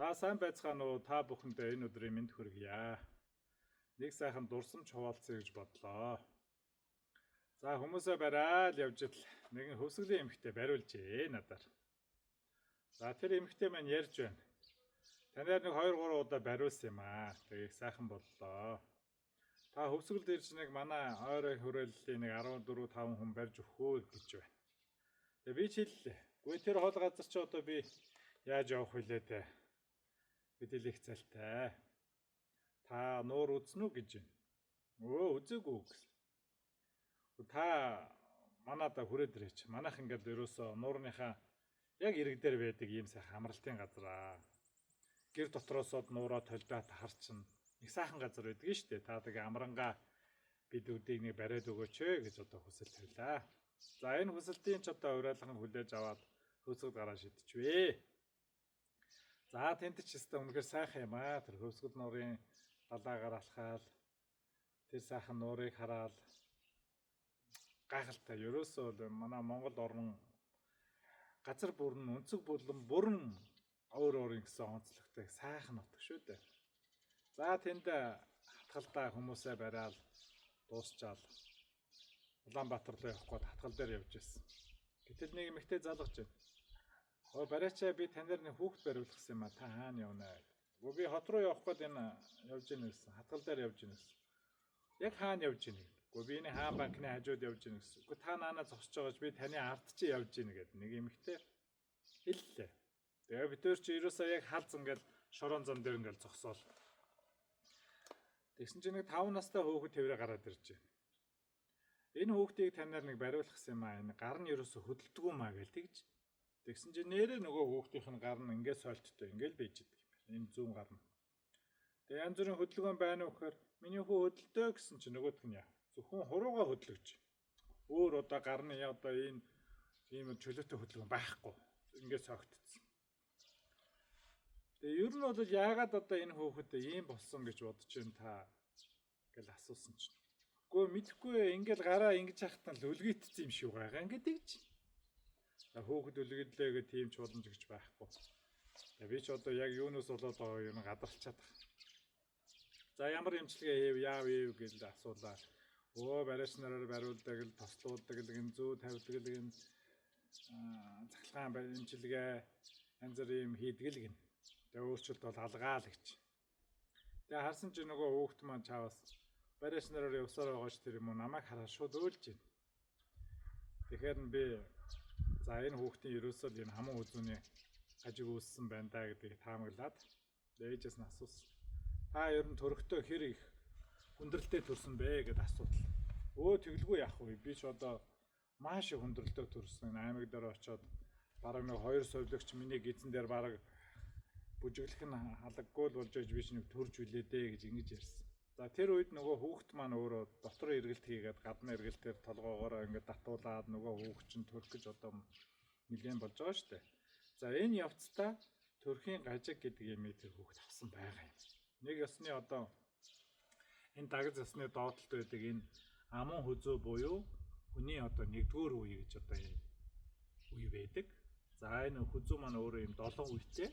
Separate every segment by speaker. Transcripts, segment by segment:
Speaker 1: За сайн байцгаана уу та бүхэндээ энэ өдрийн мэнд хүргье. Нэг сайхан дурсамж хуваалцъя гэж бодлоо. За хүмүүсээ барайл явж ил нэгэн хөвсгөлийн эмэгтэй бариулжээ надаар. За тэр эмэгтэй маань ярьж байна. Танаар нэг 2-3 удаа бариулсан юм аа. Тэгээ сайхан боллоо. Та хөвсгөлд ирж нэг манай ойрын хүрээллийн нэг 14-5 хүн барьж өгөхөө гэж байна. Тэгээ би ч хэллээ. Гүй тэр хол газар чи одоо би яаж явах вүлээ те. Бидлэх цалтай. Та нуур үзнэ үү гэж байна. Үзээгүй гэсэн. Та манайда хүрээд ирээч. Манайх ингээд ерөөсөө нуурныхаа яг ирэг дээр байдаг ийм сайхан амралтын газар аа. Гэр дотроосоод нуураа толдоод харчин их сайхан газар байдаг нь шүү дээ. Та тэгээ амрангаа бидүүдийг нэг бариад өгөөч гэж одоо хүсэл тавилаа. За энэ хүсэлтийн ч одоо уриалган хүлээж аваад хөөсгөл гараа шидчихвээ. За тэнд ч өстө үнэхээр сайхан юм аа. Тэр хөөсгөл нуурын далаагаар алхаал тэр сайхан нуурыг хараад гайхалтай. Ерөөсөө манай Монгол орн газар бүрэн өнцөг бүрэн өөр гэсэн онцлогтой сайхан нутаг шүү дээ. За тэнд хатгалдаа хүмүүсээ бариад дуусчаал Улаанбаатар руу явах гээд хатгал дээр явж ирсэн. Гэтэл нэг эмэгтэй залгаж байна. Бариачаа би танаар нэг хүүхд бариулсан юм а. Та хаана явна вэ? Би хот руу явах гээд энэ явж ийн гэсэн. Хатгал дээр явж ийн гэсэн. Яг хаана явж ийн? Би энэ хаан банкны хажууд явж ийн гэсэн. Та наанаа зогсож байгааж би таны ард чи явж ийн гэдэг нэг эмэгтэй хэллээ. Тэгээ бид төр чи ерөөсөө яг халз ингээл шорон зам дээр ингээл зогсоол. Тэгсэн чинь нэг 5 настай хүүхэд тэрэ гараад ирж байна. Энэ хүүхдийг танаар нэг бариулсан юм аа. Энэ гар нь ерөөсө хөдөлдөг юм аа гэж тэгж. Тэгсэн чинь нэрээ нөгөө хүүхдийнх нь гар нь ингээд сойлттой ингээд байж идэг юм байна. Энэ зүүн гар нь. Тэгээ янз бүрийн хөдөлгөөн байна уу гэхээр миний хүү хөдөлтөө гэсэн чинь нөгөөх нь яа. Зөвхөн хуруугаа хөдлөж. Өөр одоо гар нь одоо энэ ийм чөлөөтэй хөдөлгөөн байхгүй. Ингээд согтцсон. Тэгээ ер нь бол яагаад одоо энэ хүүхэд ийм болсон гэж бодож байна та гэж асуусан чинь. Гэхдээ мэдхгүй ингээл гараа ингэж хахтан л өлгийдсэн юм шиг байгаа ингээд тэгж. Хүүхэд өлгөдлөө гэх тийм ч боломж гэж байхгүй. Би ч одоо яг юунаас болоод байгаа юм гадарчаад байна. За ямар эмчилгээ хийв яав гэж асуулаа. Бариач нараар бариулдаг л тослуулдаг л гин зүү тавьдаг л гин цахилгаан эмчилгээ янз бүрийн юм хийдэг л гин. Тэгээ өөрчлөлт бол алгаал гэж. Тэгээ харсан чи нөгөө хүүхэд маань чаавас бариач нараар явсаар байгаа ч тэр юм уу намайг хараад шууд өөлж байна. Тэгэхээр би за энэ хүүхдийн ерөөсөө энэ хаман үзүүний хажиг үүссэн байна да гэдгийг таамаглаад ээжээс нь асуусан. Та ер нь төрөхтөө хэр их хүндрэлтэй төрсөн бэ гэдээ асуудал. Тэгэлгүй яах вэ? Би ч одоо маш их хүндрэлтэй төрсөн. Аймаг дээр очиод бараг нэг 2 совлогч миний гизэн дээр бараг бүжиглэх нь халагдгүй л болж байж би ч нэг төрж үлээдэ гэж ингэж ярьсан. За тэр үед нөгөө хүүхэд маань өөрөө дотор эргэлт хийгээд гадны эргэлтээр толгоогоороо ингээд татуулаад нөгөө хүүхэд чинь төрөх гэж одоо нэлээд болж байгаа шүү дээ. За энэ явцдаа төрхийн гажиг гэдэг юмыг тэр хүүхэд авсан байгаа юм. Нэг ёсны одоо энэ дагаж ёсны доотлолт байдаг энэ аман хүзүү буюу хүний одоо нэгдүгээр үе гэж одоо энэ үе байдаг. За энэ хүзүү маань өөрөө юм 7 үетэй.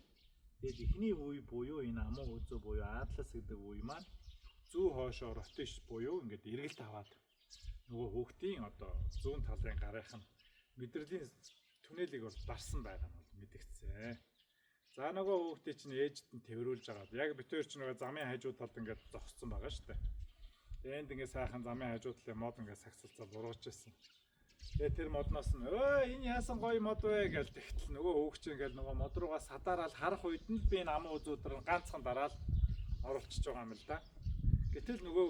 Speaker 1: Тэгээд эхний үе буюу энэ аман хүзүү буюу Атлас гэдэг үе маань зүү хоошоо ротиш буюу ингээд эргэлт аваад нөгөө хүүхдийн одоо зүүн талын гарынх нь мэдрэлийн түнэлийг бол барсан байгаа нь бол мэдгдсэн. За нөгөө хүүхдийг чинь ээжд нь тэрвэрлж байгаа. Яг битээр чинь нөгөө замын хажуу талд ингээд зогссон байгаа шүү дээ. Тэгээд энд ингээд сайхан замын хажуу талын мод ингээд сагсалцаа бурууч ирсэн. Тэгээд тэр модноос нь энэ яасан гоё мод вэ гэж тэгтэл нөгөө хүүхд чинь ингээд нөгөө мод руугаа садараад харах үед нь би энэ аман үзүүдэр ганцхан дараал оруулчихж байгаа юм л да. Гэтэл нөгөө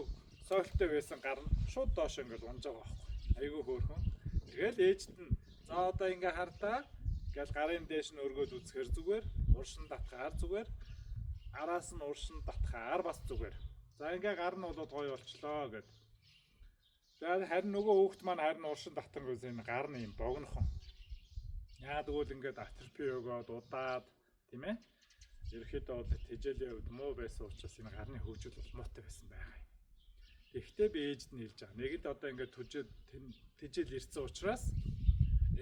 Speaker 1: сойлттой байсан гар нь шууд доош ингээд унж байгаа байхгүй. Айгүй хөөрхөн. Тэгэл ээжд нь за одоо ингээ хардаа гэл гарын дээш нь өргөд үзэхэр зүгээр, уршин татхаар зүгээр, араас нь уршин татхаар бас зүгээр. За ингээ гар нь болоод гоё болчлоо гэд. За харин нөгөө хүүхэд маань харин уршин татангүйс энэ гар нь юм богнохон. Яагтвэл ингээд атропи өгөөд удаад тийм ээ. Ерөнхийдөө бол тэжээлийн хувьд муу байсан учраас энэ гарны хөгжил бол муутай байсан байгаа юм. Тэгэхдээ би ээжд нь хэлж байгаа. Нэгэд одоо ингээд тэжээл ирсэн учраас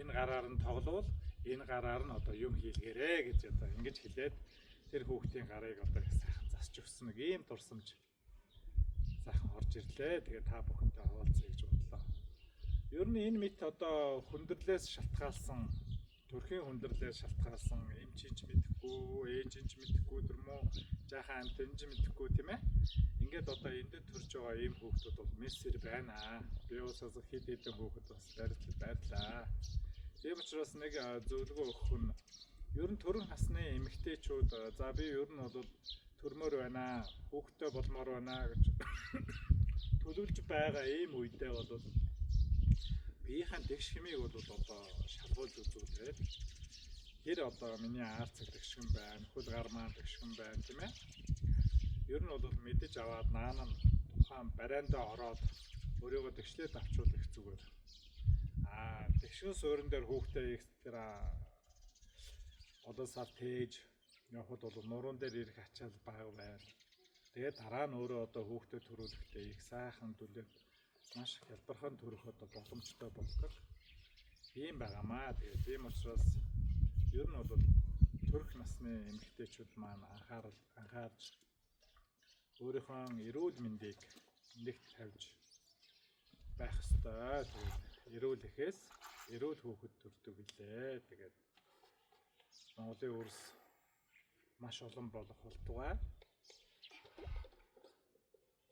Speaker 1: энэ гараар нь тоглоул, энэ гараар нь одоо юм хийлгээрэй гэж одоо ингэж хэлээд тэр хүүхдийн гарыг одоо их сайхан засч өгсөн нэг ийм дурсамж сайхан орж ирлээ. Тэгээ та бүхэнтэй хуваалцъя гэж бодлоо. Ер нь энэ мэт одоо хүндрэлээс шалтгаалсан, төрхийн хүндрэлээс шалтгаалсан эмчинч мэдэхгүй, ээжинч мэдэхгүй, тэрмүү жаахан амтэнч мэдэхгүй тийм ээ. Ингээд одоо энд төрж байгаа ийм хүүхдүүд бол мессер байна аа. Би уусаас хэд хэдэн хүүхэд бас байрлаа. Тийм учраас нэг зөвлөгөө өгөх нь ер нь төрөн насны эмэгтэйчүүд за би ер нь бол төрмөр байна, хүүхдтэй болмоор байна гэж төлөвлөж байгаа ийм үедээ бол биеийн тэгш хэмээг бол одоо шалгуулж үзүүлээд тэр одоо миний арцаг тэгшгэн байна, хөл гармаа тэгшгэн байна тийм ээ. Ер нь бол мэдэж аваад наана тухайн барайндаа ороод өөрийгөө тэгшлээд авчвал их зүгээр. Тэгшгэн суурин дээр хүүхдээ экстра одоо сар тээж явхад бол нуруунд дээр ирэх ачаал бага байна. Тэгээд дараа нь өөрөө одоо хүүхдээ төрүүлэхдээ их сайхан дүлээд маш хялбархан төрөх одоо боломжтой болдог. Ийм байгаамаа. Тэгээд ийм учраас ер нь бол төрөх насны эмэгтэйчүүд маань анхаарч өөрийнхөө эрүүл мэндийг нэгт тавьж байх ёстой. Тэгээд эрүүл эхээс эрүүл хүүхэд төрдөг билээ. Тэгээд Монголын өрс маш олон болох болтугай.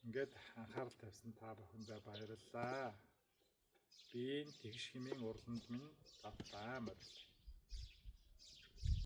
Speaker 1: Ингээд анхаарал тавьсан та бүхэндээ баярлалаа. Би тэгш хэмээн уралданд минь тавтаа морил.